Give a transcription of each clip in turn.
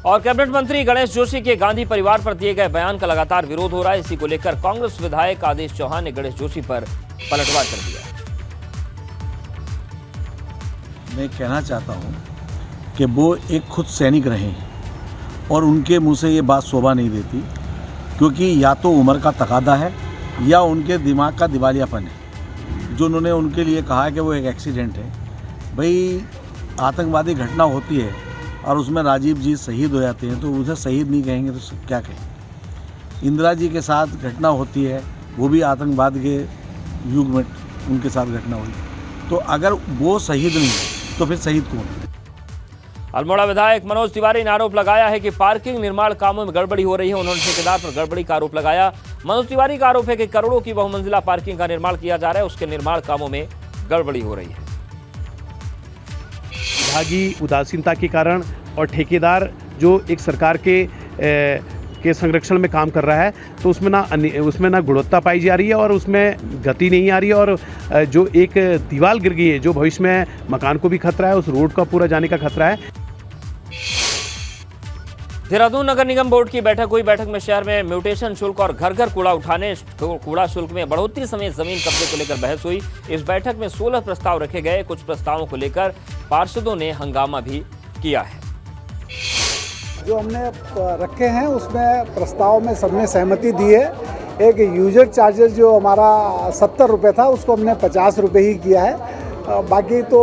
और कैबिनेट मंत्री गणेश जोशी के गांधी परिवार पर दिए गए बयान का लगातार विरोध हो रहा है। इसी को लेकर कांग्रेस विधायक आदेश चौहान ने गणेश जोशी पर पलटवार कर दिया। मैं कहना चाहता हूं कि वो एक खुद सैनिक रहे और उनके मुंह से ये बात शोभा नहीं देती, क्योंकि या तो उम्र का तकादा है या उनके दिमाग का दिवालियापन है। जो उन्होंने उनके लिए कहा है कि वो एक एक्सीडेंट है। भाई, आतंकवादी घटना होती है और उसमें राजीव जी शहीद हो जाते हैं तो उसे शहीद नहीं कहेंगे तो क्या कहें। इंदिरा जी के साथ घटना होती है, वो भी आतंकवाद के युग में उनके साथ घटना हुई। तो अगर वो शहीद नहीं है तो फिर शहीद कौन है? अल्मोड़ा विधायक मनोज तिवारी ने आरोप लगाया है कि पार्किंग निर्माण कामों में गड़बड़ी हो रही है। उन्होंने ठेकेदार पर गड़बड़ी का आरोप लगाया। मनोज तिवारी का आरोप है कि करोड़ों की बहुमंजिला पार्किंग का निर्माण किया जा रहा है, उसके निर्माण कामों में गड़बड़ी हो रही है। विभागीय उदासीनता के कारण और ठेकेदार जो एक सरकार के संरक्षण में काम कर रहा है, तो उसमें ना गुणवत्ता पाई जा रही है और उसमें गति नहीं आ रही है। और जो एक दीवार गिर गई है, जो भविष्य में मकान को भी खतरा है, उस रोड का पूरा जाने का खतरा है। देहरादून नगर निगम बोर्ड की बैठक हुई। बैठक में शहर में म्यूटेशन शुल्क और घर घर कूड़ा उठाने कूड़ा शुल्क में बढ़ोतरी समेत जमीन कब्जे को लेकर बहस हुई। इस बैठक में 16 प्रस्ताव रखे गए। कुछ प्रस्तावों को लेकर पार्षदों ने हंगामा भी किया है। जो हमने रखे हैं उसमें प्रस्ताव में सबने सहमति दी है। एक यूजर चार्जेस जो हमारा 70 रुपये था उसको हमने 50 रुपये ही किया है। बाकी तो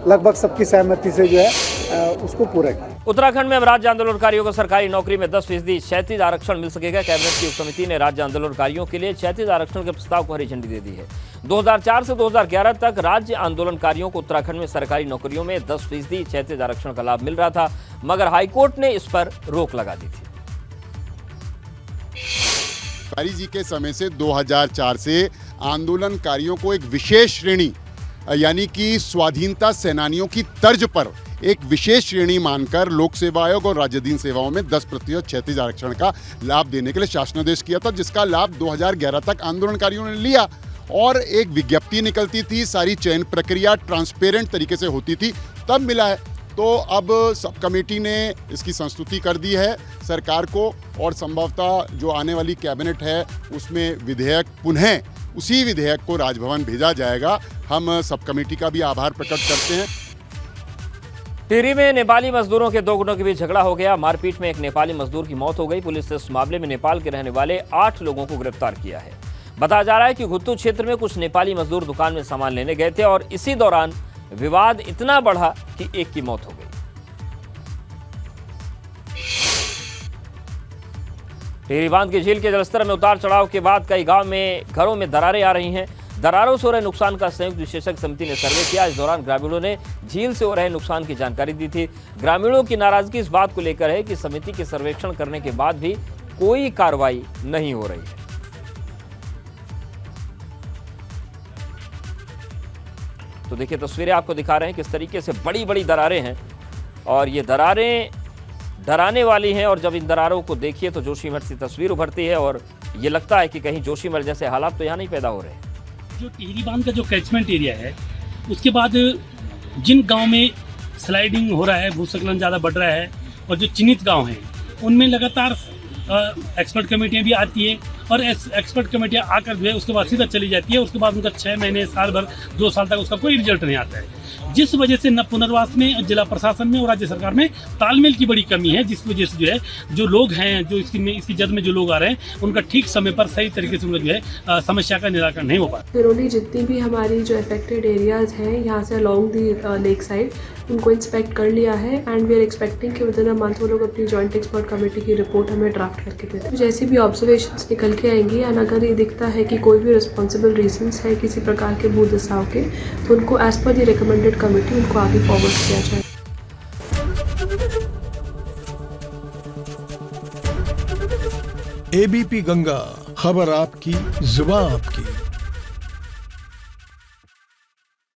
लगभग सबकी सहमति से जो है उसको पूरा किया। उत्तराखंड में अब राज्य आंदोलनकारियों को सरकारी नौकरी में 10% क्षैतिज आरक्षण मिल सकेगा। कैबिनेट की उप समिति ने राज्य आंदोलनकारियों के लिए क्षैतिज आरक्षण के प्रस्ताव को हरी झंडी दे दी है। 2004 से 2011 तक राज्य आंदोलनकारियों को उत्तराखंड में सरकारी नौकरियों में 10% क्षैतिज आरक्षण का लाभ मिल रहा था, मगर हाईकोर्ट ने इस पर रोक लगा दी थी। तिवारी जी के समय से 2004 से आंदोलनकारियों को एक विशेष श्रेणी यानी कि स्वाधीनता सेनानियों की तर्ज पर एक विशेष श्रेणी मानकर लोक सेवा आयोग और राज्याधीन सेवाओं में 10% क्षैतिज आरक्षण का लाभ देने के लिए शासनादेश किया था, जिसका लाभ 2011 तक आंदोलनकारियों ने लिया और एक विज्ञप्ति निकलती थी, सारी चयन प्रक्रिया ट्रांसपेरेंट तरीके से होती थी, तब मिला है। तो अब सब कमेटी ने इसकी संस्तुति कर दी है सरकार को और संभवतः जो आने वाली कैबिनेट है उसमें विधेयक पुनः उसी विधेयक को राजभवन भेजा जाएगा। हम सब कमेटी का भी आभार प्रकट करते हैं। टिहरी में नेपाली मजदूरों के दो गुटों के बीच झगड़ा हो गया। मारपीट में एक नेपाली मजदूर की मौत हो गई। पुलिस ने इस मामले में नेपाल के रहने वाले 8 लोगों को गिरफ्तार किया है। बताया जा रहा है कि घुत्तू क्षेत्र में कुछ नेपाली मजदूर दुकान में सामान लेने गए थे और इसी दौरान विवाद इतना बढ़ा कि एक की मौत हो गई। टिहरी बांध की झील के जलस्तर में उतार चढ़ाव के बाद कई गांव में घरों में दरारें आ रही हैं। दरारों से हो रहे नुकसान का संयुक्त विशेषज्ञ समिति ने सर्वे किया। इस दौरान ग्रामीणों ने झील से हो रहे नुकसान की जानकारी दी थी। ग्रामीणों की नाराजगी इस बात को लेकर है कि समिति के सर्वेक्षण करने के बाद भी कोई कार्रवाई नहीं हो रही है। तो देखिए, तस्वीरें आपको दिखा रहे हैं किस तरीके से बड़ी बड़ी दरारें हैं और ये दरारें डराने वाली हैं। और जब इन दरारों को देखिए तो जोशीमठ सी तस्वीर उभरती है और ये लगता है कि कहीं जोशीमठ जैसे हालात तो यहाँ नहीं पैदा हो रहे हैं। जो टिहरी बांध का जो कैचमेंट एरिया है, उसके बाद जिन गांव में स्लाइडिंग हो रहा है, भूस्खलन ज़्यादा बढ़ रहा है और जो चिन्हित गांव हैं उनमें लगातार एक्सपर्ट कमेटियां भी आती है और एक्सपर्ट कमेटियां आकर जो है उसके बाद सीधा चली जाती है। उसके बाद उनका 6 महीने, साल भर, 2 साल तक उसका कोई रिजल्ट नहीं आता है, जिस वजह से न पुनर्वास में, जिला प्रशासन में और राज्य सरकार में तालमेल की बड़ी कमी है, जिस वजह से जो है जो लोग हैं, जो इसकी जद में जो लोग आ रहे हैं, उनका ठीक समय पर सही तरीके से उनका जो है समस्या का निराकरण नहीं हो पा रहा। फिरौली जितनी भी हमारी जो अफेक्टेड एरियाज हैं यहाँ से अलोंग दी लेक साइड, उनको इंस्पेक्ट कर लिया है एंड वी आर एक्सपेक्टिंग कि विदिन अ मंथ वो लोग अपनी जॉइंट एक्सपर्ट कमेटी की रिपोर्ट हमें ड्राफ्ट करके दे दें। जैसी भी ऑब्जर्वेशंस निकल के आएंगी एंड अगर ये दिखता है कि कोई भी रिस्पॉन्सिबल रीजंस है किसी प्रकार के भू धसाव के, तो उनको as per the recommended committee उनको आगे फॉरवर्ड किया जाए। एबीपी गंगा, खबर आपकी, जुबान आपकी।